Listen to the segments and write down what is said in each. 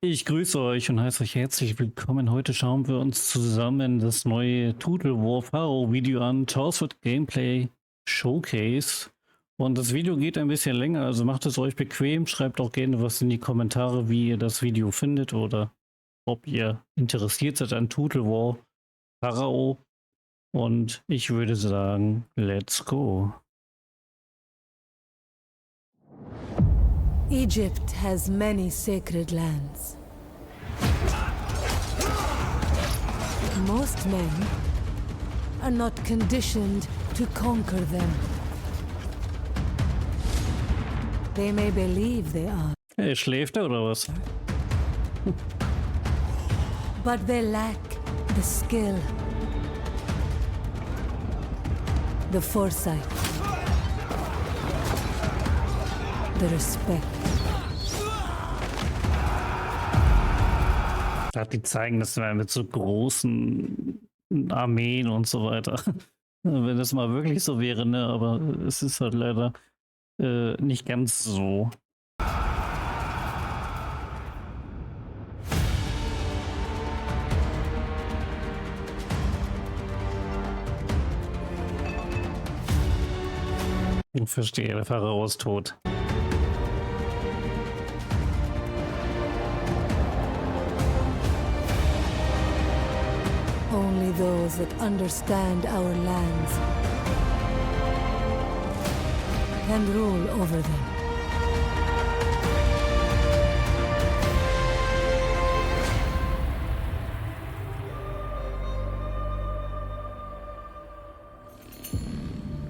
Ich grüße euch und heiße euch herzlich willkommen. Heute schauen wir uns zusammen das neue Total War PHARAOH Video an, Tausret Gameplay Showcase. Und das Video geht ein bisschen länger, also macht es euch bequem. Schreibt auch gerne was in die Kommentare, wie ihr das Video findet oder ob ihr interessiert seid an Total War PHARAOH. Und ich würde sagen, let's go. Egypt has many sacred lands. Most men are not conditioned to conquer them. They may believe they are, Hey, schläft er oder was? but they lack the skill, the foresight, the respect. Die zeigen das mal mit so großen Armeen und so weiter. Wenn das mal wirklich so wäre, ne? Aber es ist halt leider nicht ganz so. Ich verstehe, der Pharao ist tot. Only those that understand our lands can rule over them.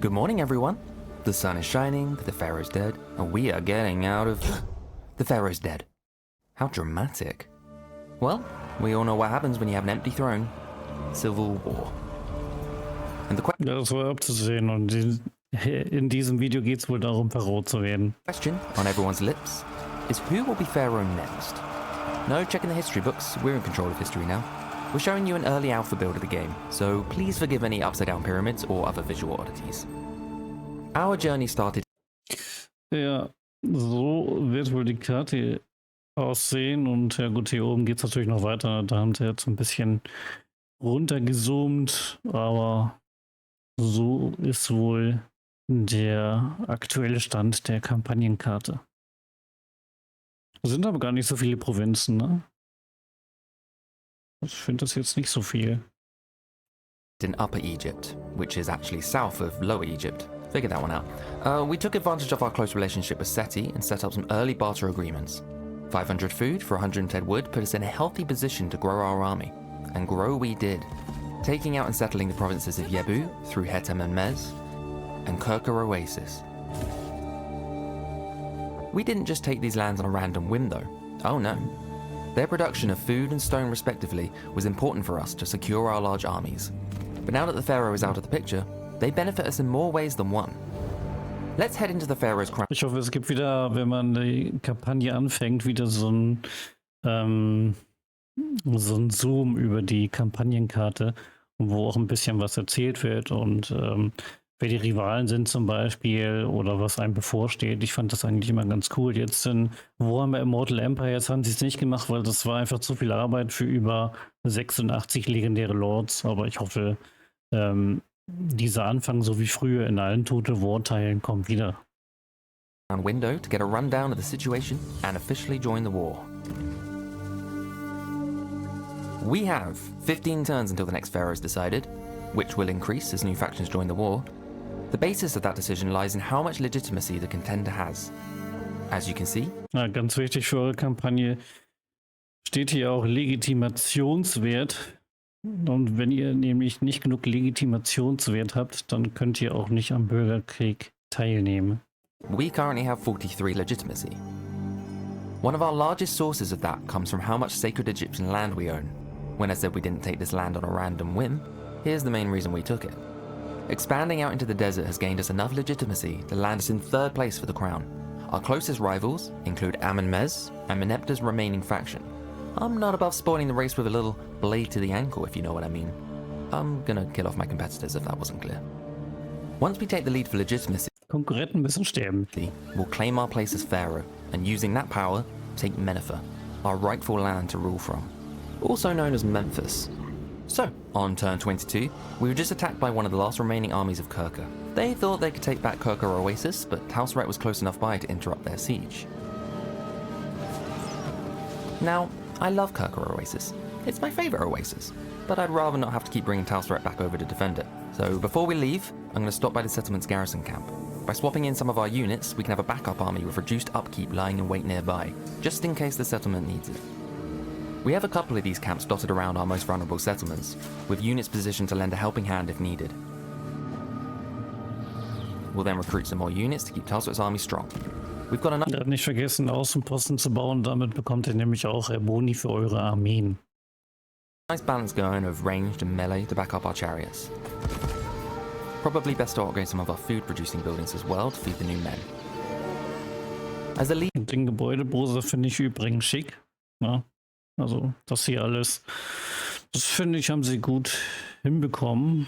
Good morning, everyone. The sun is shining, the Pharaoh's dead, and we are getting out of... The Pharaoh's dead. How dramatic. Well, we all know what happens when you have an empty throne. Civil war. And the Ja, das war abzusehen und in diesem Video geht es wohl darum, Pharao zu werden. question on everyone's lips is who will be Pharaoh next? No checking the history books, we're in control of history now. We're showing you an early alpha build of the game, so please forgive any upside down pyramids or other visual oddities. Our journey started... Ja, so wird wohl die Karte aussehen und ja gut, hier oben geht es natürlich noch weiter. Da haben sie jetzt ein bisschen runtergezoomt, aber so ist wohl der aktuelle Stand der Kampagnenkarte. Es sind aber gar nicht so viele Provinzen, ne? Ich finde das jetzt nicht so viel. in Upper Egypt, which is actually south of Lower Egypt. Figured that one out. We took advantage of our close relationship with Seti and set up some early barter agreements. 500 food for 110 wood put us in a healthy position to grow our army. And grow we did, taking out and settling the provinces of Yebu through Hetem and Mez, and Kirka Oasis. We didn't just take these lands on a random whim though. Oh no. Their production of food and stone respectively was important for us to secure our large armies. But now that the Pharaoh is out of the picture, they benefit us in more ways than one. Let's head into the Pharaoh's crown. Ich hoffe, es gibt wieder, wenn man die Kampagne anfängt, wieder so ein Zoom über die Kampagnenkarte, wo auch ein bisschen was erzählt wird und wer die Rivalen sind zum Beispiel oder was einem bevorsteht. Ich fand das eigentlich immer ganz cool. Jetzt in Warhammer Immortal Empire, jetzt haben sie es nicht gemacht, weil das war einfach zu viel Arbeit für über 86 legendäre Lords. Aber ich hoffe, dieser Anfang, so wie früher in allen Total War Teilen, kommt wieder. Window to get a rundown of the situation and officially join the war. We have 15 turns until the next pharaoh is decided, which will increase as new factions join the war. The basis of that decision lies in how much legitimacy the contender has. As you can see, Ganz wichtig für eure Kampagne steht hier auch Legitimationswert. Und wenn ihr nämlich nicht genug Legitimationswert habt, dann könnt ihr auch nicht am Bürgerkrieg teilnehmen. we currently have 43 legitimacy. One of our largest sources of that comes from how much sacred Egyptian land we own. When I said we didn't take this land on a random whim, here's the main reason we took it. Expanding out into the desert has gained us enough legitimacy to land us in third place for the crown. Our closest rivals include Amun-Mez and Meneptah's remaining faction. I'm not above spoiling the race with a little blade to the ankle, if you know what I mean. I'm gonna kill off my competitors if that wasn't clear. Once we take the lead for legitimacy, Konkurrenten müssen sterben. we'll claim our place as pharaoh, and using that power, take Meneptah. our rightful land to rule from, also known as Memphis. So, on turn 22, we were just attacked by one of the last remaining armies of Kirka. They thought they could take back Kirka Oasis, but Tausret was close enough by to interrupt their siege. Now, I love Kirka Oasis. It's my favourite oasis, but I'd rather not have to keep bringing Tausret back over to defend it. So before we leave, I'm going to stop by the settlement's garrison camp. By swapping in some of our units, we can have a backup army with reduced upkeep lying in wait nearby, just in case the settlement needs it. We have a couple of these camps dotted around our most vulnerable settlements, with units positioned to lend a helping hand if needed. We'll then recruit some more units to keep Tausret's army strong. We've got enough. Ja, nicht vergessen, Außenposten zu bauen, damit bekommt ihr nämlich auch Boni für eure Armeen. Nice balance going of ranged and melee to back up our chariots. Probably best to upgrade some of our food producing buildings as well to feed the new men. As a lead. Den Gebäudebruder finde ich übrigens schick. Ja, also das hier alles, das finde ich, haben sie gut hinbekommen.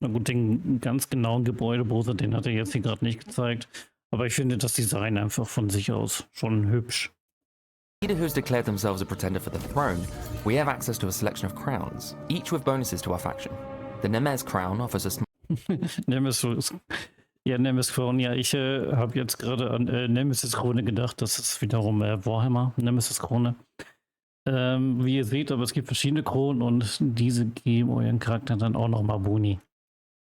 Na gut, den ganz genauen Gebäudebruder, den hat er jetzt hier gerade nicht gezeigt. Aber ich finde das Design einfach von sich aus schon hübsch. Leader who's declared themselves a pretender for the throne, we have access to a selection of crowns, each with bonuses to our faction. The Nemes crown offers a small. Nemesis. Ja, Nemesis Crown. Ja, ich habe jetzt gerade an Nemesis Krone gedacht. Das ist wiederum Warhammer, Nemesis Krone. Wie ihr seht, aber es gibt verschiedene Kronen und diese geben euren Charakter dann auch nochmal Boni.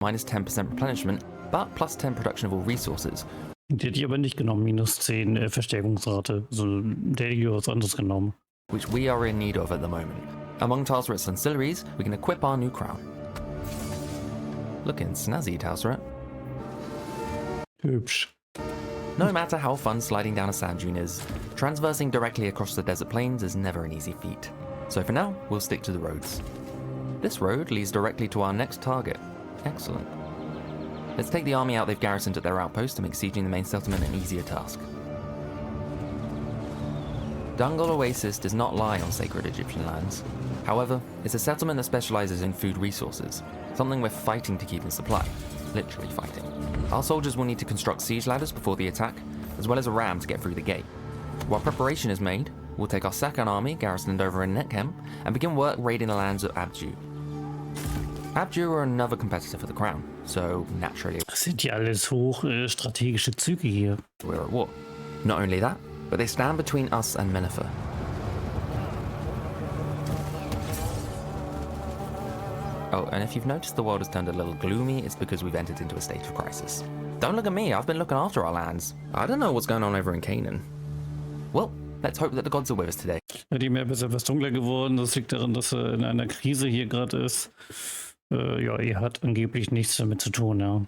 Minus 10% replenishment, but plus 10 production of all resources. Die hätte ich aber nicht genommen, minus 10 Verstärkungsrate. Also der hätte ich was anderes genommen. Which we are in need of at the moment. Among Tausret's ancillaries, we can equip our new crown. Looking snazzy, Tausret. Hübsch. No matter how fun sliding down a sand dune is, transversing directly across the desert plains is never an easy feat. So for now, we'll stick to the roads. This road leads directly to our next target. Excellent. Let's take the army out they've garrisoned at their outpost to make sieging the main settlement an easier task. Dungle Oasis does not lie on sacred Egyptian lands. However, it's a settlement that specializes in food resources, something we're fighting to keep in supply. Literally fighting. Our soldiers will need to construct siege ladders before the attack, as well as a ram to get through the gate. While preparation is made, we'll take our second army, garrisoned over in Netkem, and begin work raiding the lands of Abju. Abju are another competitor for the crown, so naturally Das sind ja alles hoch strategische Züge hier. we're at war. Not only that, but they stand between us and Mennefer. Oh, and if you've noticed the world has turned a little gloomy, it's because we've entered into a state of crisis. Don't look at me, I've been looking after our lands. I don't know what's going on over in Canaan. Well, let's hope that the gods are with us today. Ja, die Map ist etwas dunkler geworden. Das liegt daran, dass er in einer Krise hier gerade ist. Ja, er hat angeblich nichts damit zu tun, ja.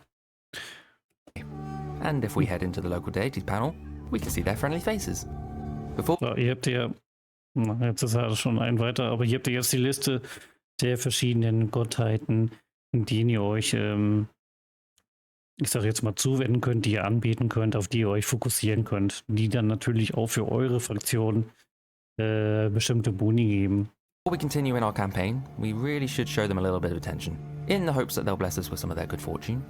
And if we head into the local deities panel, we can see their friendly faces. Before So, ihr habt ja, jetzt ist er schon ein weiter, aber hier habt ihr jetzt die Liste der verschiedenen Gottheiten, denen ihr euch, ich sage jetzt mal, zuwenden könnt, die ihr anbeten könnt, auf die ihr euch fokussieren könnt, die dann natürlich auch für eure Fraktion bestimmte Boni geben. we continue in our campaign, we really should show them a little bit of attention, in the hopes that they'll bless us with some of their good fortune.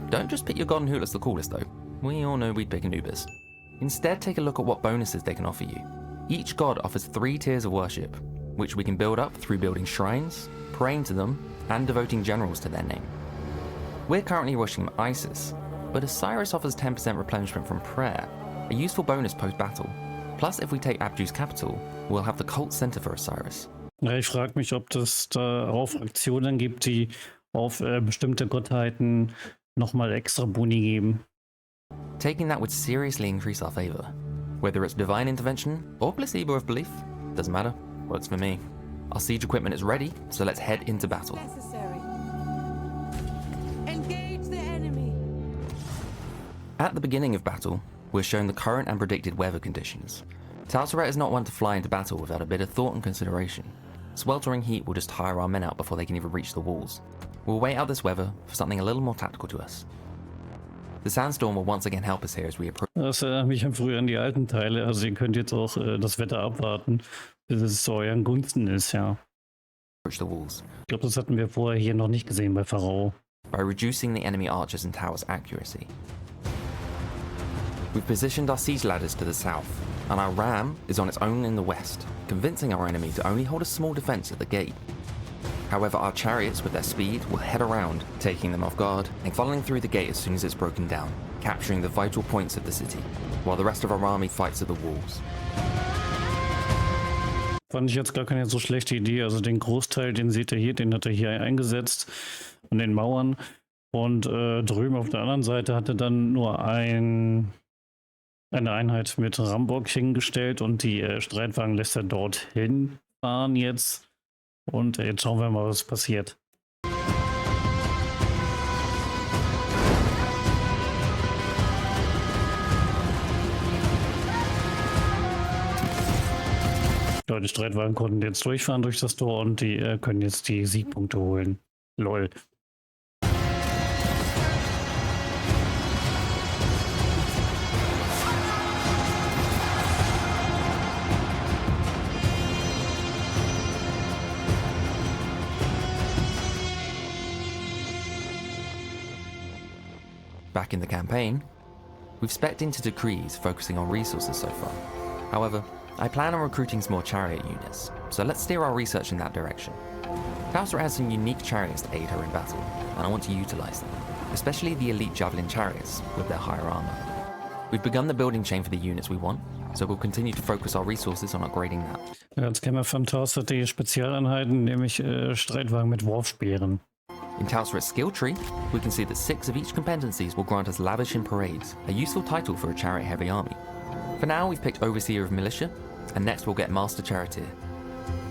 Don't just pick your god and Hulas the coolest though. We all know we'd pick Anubis. Instead, take a look at what bonuses they can offer you. Each god offers 3 tiers of worship, which we can build up through building shrines, praying to them, and devoting generals to their name. We're currently worshiping Isis, but Osiris offers 10% replenishment from prayer, a useful bonus post-battle. Plus, if we take Abju's capital, we'll have the cult center for Osiris. Ja, ich frage mich, ob das da auch Fraktionen gibt, die auf bestimmte Gottheiten nochmal extra Boni geben. Taking that would seriously increase our favor. Whether it's divine intervention or placebo of belief, doesn't matter, works for me. Our siege equipment is ready, so let's head into battle. Necessary. Engage the enemy. At the beginning of battle, we're shown the current and predicted weather conditions. Tausret is not one to fly into battle without a bit of thought and consideration. Sweltering heat will just tire our men out before they can even reach the walls. We'll wait out this weather for something a little more tactical to us. The sandstorm will once again help us here as we approach Das erinnert mich an früher an die alten Teile. Also ihr könnt jetzt auch das Wetter abwarten, bis es zu euren Gunsten ist, ja. the walls. Ich glaube, das hatten wir vorher hier noch nicht gesehen bei PHARAOH. By reducing the enemy archers and towers' accuracy. We've positioned our siege ladders to the south, and our ram is on its own in the west, convincing our enemy to only hold a small defense at the gate. However, our chariots with their speed will head around, taking them off guard and following through the gate as soon as it's broken down, capturing the vital points of the city, while the rest of our army fights at the walls. Fand ich jetzt gar keine so schlechte Idee. Also den Großteil, den seht ihr hier, den hat er hier eingesetzt an den Mauern. Und drüben auf der anderen Seite hat er dann nur eine Einheit mit Rambock hingestellt und die Streitwagen lässt er dorthin fahren jetzt. Und jetzt schauen wir mal, was passiert. Ja, die Streitwagen konnten jetzt durchfahren durch das Tor und die können jetzt die Siegpunkte holen. Lol. Back in the campaign, we've specced into decrees focusing on resources so far. However, I plan on recruiting some more chariot units, so let's steer our research in that direction. Tausret has some unique chariots to aid her in battle, and I want to utilize them, especially the elite javelin chariots with their higher armor. We've begun the building chain for the units we want, so we'll continue to focus our resources on upgrading that. Ja, jetzt kennen wir von Tausret die Spezialeinheiten, nämlich Streitwagen mit Wurfspeeren. In Tausret's skill tree, we can see that 6 of each competencies will grant us Lavish in Parades, a useful title for a chariot-heavy army. For now, we've picked Overseer of Militia, and next we'll get Master Charioteer.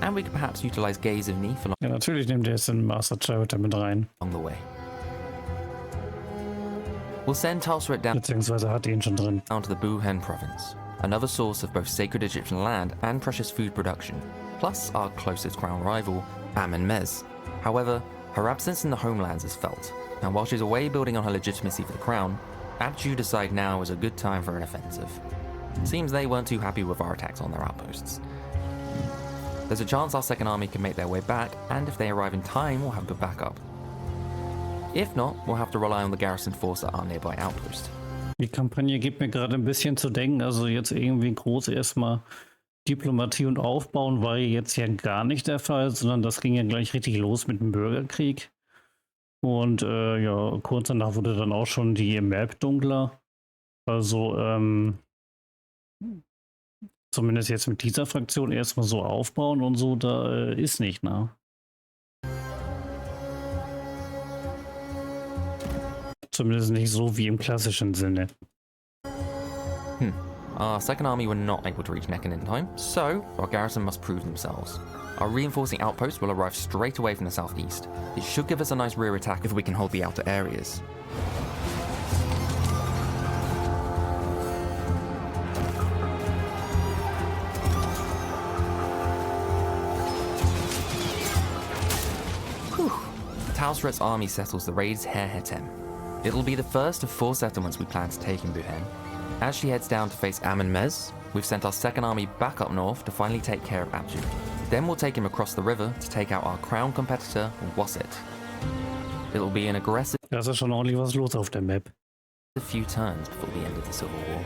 And we could perhaps utilize Gaze of Knee for Ja, natürlich nimmt er jetzt den Master Charioteer mit rein. along the way. We'll send Tausret down Beziehungsweise hat ihn schon drin. to the Buhen province, another source of both sacred Egyptian land and precious food production, plus our closest crown rival, Amenmez. However, her absence in the homelands is felt, and while she's away building on her legitimacy for the crown, Abju decide now is a good time for an offensive. Seems they weren't too happy with our attacks on their outposts. There's a chance our second army can make their way back, and if they arrive in time, we'll have good backup. If not, we'll have to rely on the garrison force at our nearby outpost. Die Kampagne gibt mir gerade ein bisschen zu denken. Also jetzt irgendwie groß erstmal Diplomatie und Aufbauen war jetzt ja gar nicht der Fall, sondern das ging ja gleich richtig los mit dem Bürgerkrieg. Und ja, kurz danach wurde dann auch schon die Map dunkler. Also zumindest jetzt mit dieser Fraktion erstmal so aufbauen und so, da ist nicht, ne? Zumindest nicht so wie im klassischen Sinne. Our second army were not able to reach Necken in time, so our garrison must prove themselves. Our reinforcing outpost will arrive straight away from the southeast. It should give us a nice rear attack if we can hold the outer areas. Tausret's army settles the raid's Hetem. It'll be the first of 4 settlements we plan to take in Buhen. As she heads down to face Amenmez, we've sent our second army back up north to finally take care of Abju. Then we'll take him across the river to take out our crown competitor, Wasset. It'll be an aggressive Da ist ja schon ordentlich was los auf der Map. few turns before the end of the Civil War.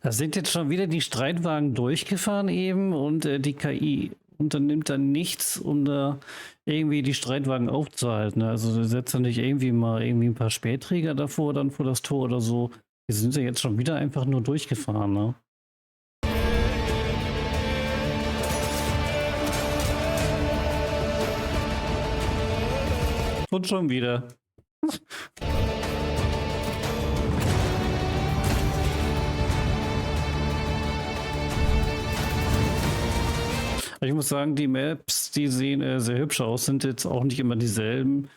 Da sind jetzt schon wieder die Streitwagen durchgefahren eben und die KI unternimmt dann nichts, um da irgendwie die Streitwagen aufzuhalten. Also setzt er nicht irgendwie mal ein paar Spähträger davor, dann vor das Tor oder so. Die sind ja jetzt schon wieder einfach nur durchgefahren, ne? Und schon wieder. Ich muss sagen, die Maps, die sehen sehr hübsch aus, sind jetzt auch nicht immer dieselben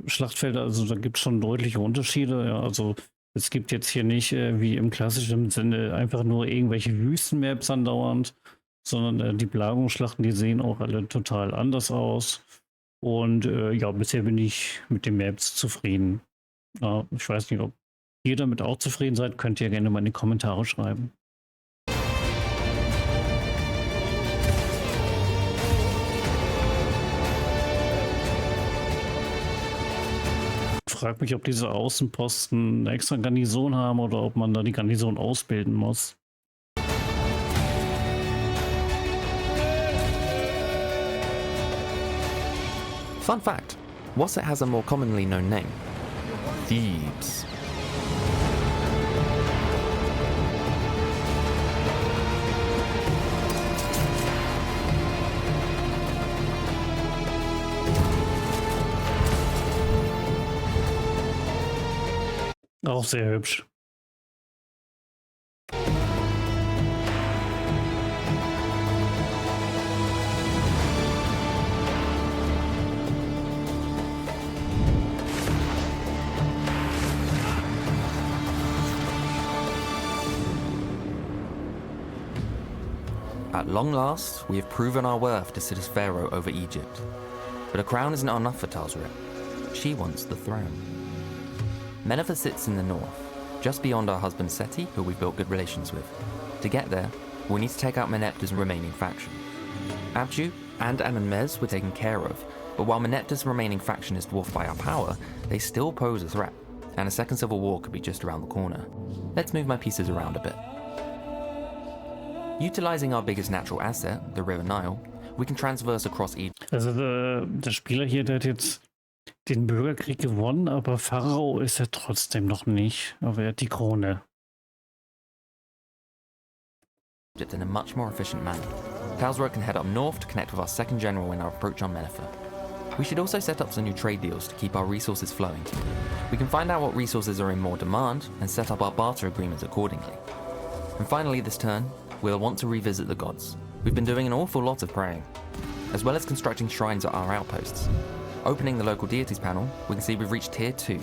Schlachtfelder, also da gibt es schon deutliche Unterschiede. Ja, also es gibt jetzt hier nicht wie im klassischen Sinne einfach nur irgendwelche Wüstenmaps andauernd, sondern die Belagerungsschlachten, die sehen auch alle total anders aus. Und ja, bisher bin ich mit den Maps zufrieden. Ja, ich weiß nicht, ob ihr damit auch zufrieden seid, könnt ihr gerne mal in die Kommentare schreiben. frage mich, ob diese Außenposten eine extra Garnison haben oder ob man da die Garnison ausbilden muss. Fun fact, Wasset has a more commonly known name. Thebes. Auch sehr hübsch. At long last, we have proven our worth to sit as pharaoh over Egypt. But a crown isn't enough for Tausret. She wants the throne. Meneptah sits in the north, just beyond our husband Seti, who we've built good relations with. To get there, we need to take out Meneptah's remaining faction. Abju and Amenmez were taken care of, but while Meneptah's remaining faction is dwarfed by our power, they still pose a threat, and a second civil war could be just around the corner. Let's move my pieces around a bit. Utilizing our biggest natural asset, the River Nile, we can transverse across Egypt. Also der Spieler hier, der hat jetzt den Bürgerkrieg gewonnen, aber Pharao ist er trotzdem noch nicht. Aber er hat die Krone. In a much more efficient manner. Tausret can head up north to connect with our second general in our approach on Meneptah. We should also set up some new trade deals to keep our resources flowing. We can find out what resources are in more demand and set up our barter agreements accordingly. And finally this turn, we'll want to revisit the gods. We've been doing an awful lot of praying, as well as constructing shrines at our outposts. Opening the local deities panel, we can see we've reached tier 2,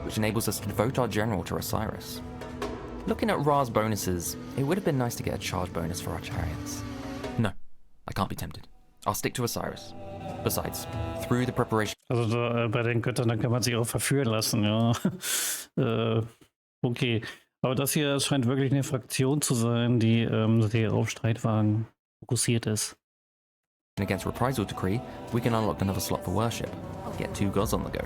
which enables us to devote our general to Osiris. Looking at Ra's bonuses, it would have been nice to get a charge bonus for our chariots. No, I can't be tempted. I'll stick to Osiris. Besides, through the preparation... Also da, bei den Göttern, da kann man sich auch verführen lassen, ja. Okay. Aber das hier scheint wirklich eine Fraktion zu sein, die sehr auf Streitwagen fokussiert ist. Against Reprisal Decree, we can unlock another slot for worship, get 2 gods on the go.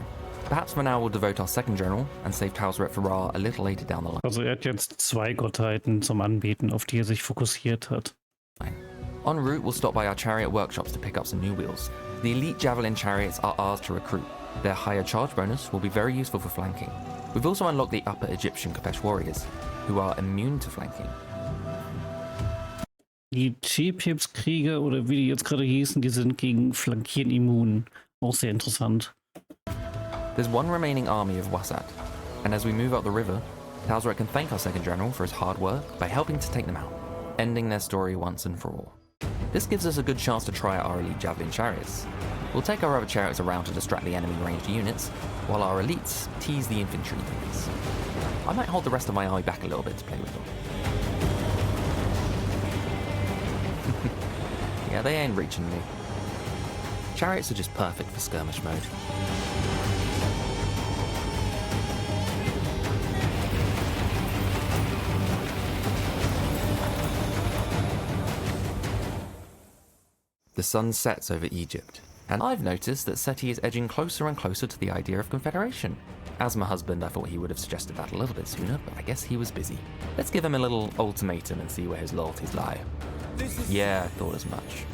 Perhaps for now we'll devote our second general and save Tausret for Ra a little later down the line. Also er hat jetzt 2 Gottheiten zum Anbeten, auf die er sich fokussiert hat. En route, we'll stop by our chariot workshops to pick up some new wheels. The elite javelin chariots are ours to recruit. Their higher charge bonus will be very useful for flanking. We've also unlocked the upper Egyptian Kopesh warriors, who are immune to flanking. Die Chepips-Krieger oder wie die jetzt gerade hießen, die sind gegen Flankieren immun. Auch sehr interessant. There's one remaining army of Wasat, and as we move up the river, Tausret can thank our second general for his hard work by helping to take them out, ending their story once and for all. This gives us a good chance to try our elite javelin chariots. We'll take our other chariots around to distract the enemy ranged units, while our elites tease the infantry units. I might hold the rest of my army back a little bit to play with them. Yeah, they ain't reaching me. Chariots are just perfect for skirmish mode. The sun sets over Egypt, and I've noticed that Seti is edging closer and closer to the idea of confederation. As my husband, I thought he would have suggested that a little bit sooner, but I guess he was busy. Let's give him a little ultimatum and see where his loyalties lie. Yeah, I thought as much.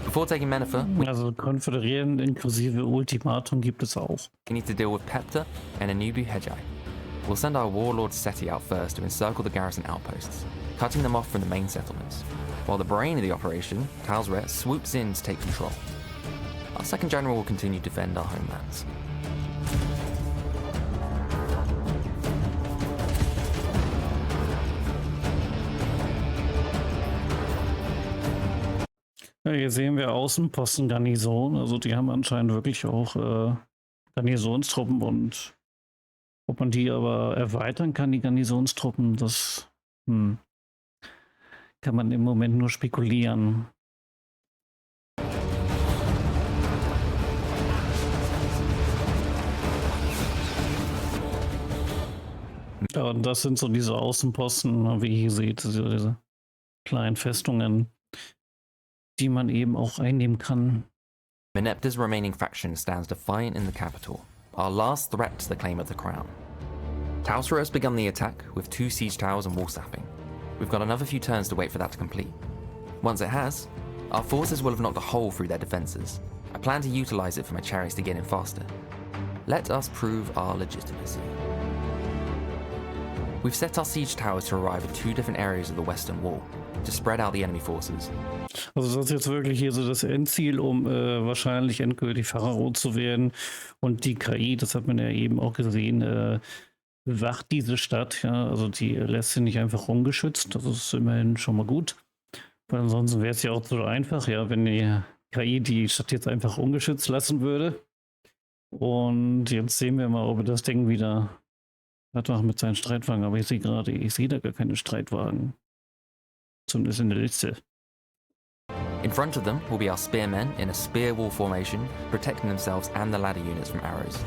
Before taking Meneptah, Also konföderieren inklusive Ultimatum gibt es auch. we need to deal with Pepta and Anubu Hejai. We'll send our warlord Seti out first to encircle the garrison outposts, cutting them off from the main settlements, while the brain of the operation, Tausret, swoops in to take control. Our second general will continue to defend our homelands. Ja, hier sehen wir Außenposten-Garnison. Also die haben anscheinend wirklich auch Garnisonstruppen, und ob man die aber erweitern kann, die Garnisonstruppen, das kann man im Moment nur spekulieren. Ja, und das sind so diese Außenposten, wie ihr hier seht, diese kleinen Festungen, die man eben auch einnehmen kann. Meneptah's remaining faction stands defiant in the capital, our last threat to the claim of the crown. Tausret has begun the attack with 2 siege towers and wall sapping. We've got another few turns to wait for that to complete. Once it has, our forces will have knocked a hole through their defences. I plan to utilise it for my chariots to get in faster. Let us prove our legitimacy. We've set our siege towers to arrive at 2 different areas of the western wall, to spread out the enemy forces. Also das ist jetzt wirklich hier so das Endziel, um wahrscheinlich endgültig Pharao zu werden. Und die KI, das hat man ja eben auch gesehen, bewacht diese Stadt. Ja? Also die lässt sie nicht einfach ungeschützt. Das ist immerhin schon mal gut. Weil ansonsten wäre es ja auch so einfach, ja, wenn die KI die Stadt jetzt einfach ungeschützt lassen würde. Und jetzt sehen wir mal, ob wir das Ding wieder machen mit seinen Streitwagen. Aber ich sehe gerade, ich sehe da gar keine Streitwagen. Zumindest in der Liste. In front of them will be our spearmen in a spear wall formation, protecting themselves and the ladder units from arrows.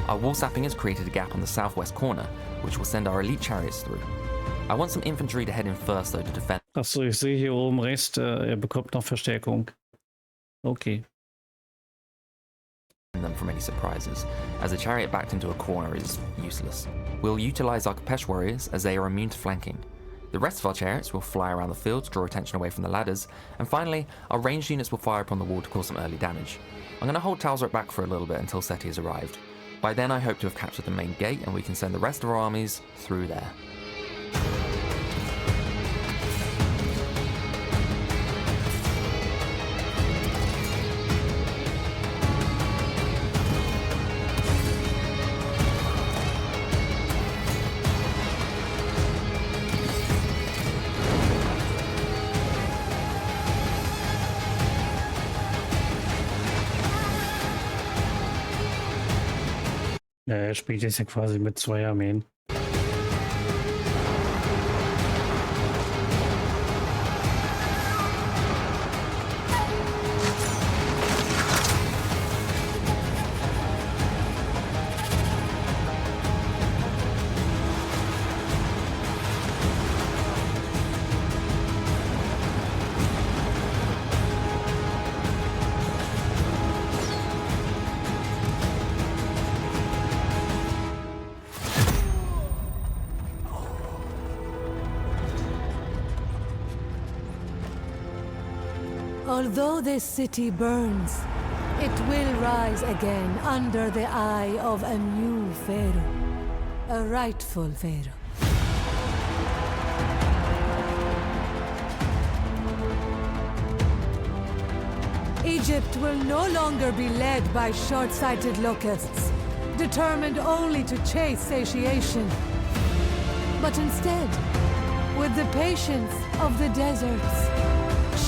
Our wall sapping has created a gap on the southwest corner, which will send our elite chariots through. I want some infantry to head in first though to defend. Achso, ich sehe hier oben rechts, er bekommt noch Verstärkung. Okay. Them from any surprises, as a chariot backed into a corner is useless. We'll utilize our Capesh warriors as they are immune to flanking. The rest of our chariots will fly around the field to draw attention away from the ladders, and finally, our ranged units will fire upon the wall to cause some early damage. I'm going to hold Tausret back for a little bit until Seti has arrived. By then I hope to have captured the main gate and we can send the rest of our armies through there. Ja, er spielt jetzt ja quasi mit 2 Armeen. Although this city burns, it will rise again under the eye of a new pharaoh, a rightful pharaoh. Egypt will no longer be led by short-sighted locusts, determined only to chase satiation, but instead, with the patience of the deserts,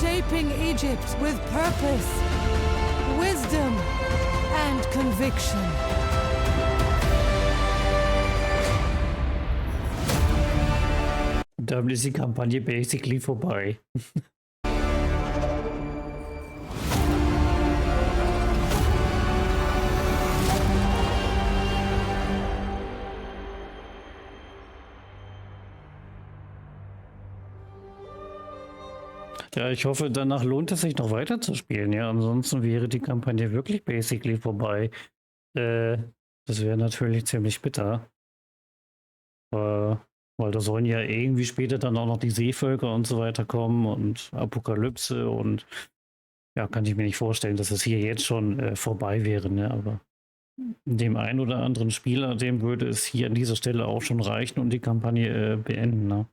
shaping Egypt with purpose, wisdom, and conviction. Damit ist die Kampagne basically vorbei. Ja, ich hoffe, danach lohnt es sich noch weiter zu spielen. Ja, ansonsten wäre die Kampagne wirklich basically vorbei. Das wäre natürlich ziemlich bitter. Weil da sollen ja irgendwie später dann auch noch die Seevölker und so weiter kommen und Apokalypse und ja, kann ich mir nicht vorstellen, dass es hier jetzt schon vorbei wäre. Ne? Aber dem einen oder anderen Spieler, dem würde es hier an dieser Stelle auch schon reichen und die Kampagne beenden. Ne?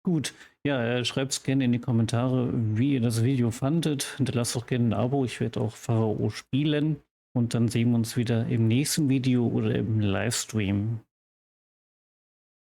Gut, ja, schreibt es gerne in die Kommentare, wie ihr das Video fandet. Hinterlasst auch gerne ein Abo, ich werde auch PHARAOH spielen. Und dann sehen wir uns wieder im nächsten Video oder im Livestream.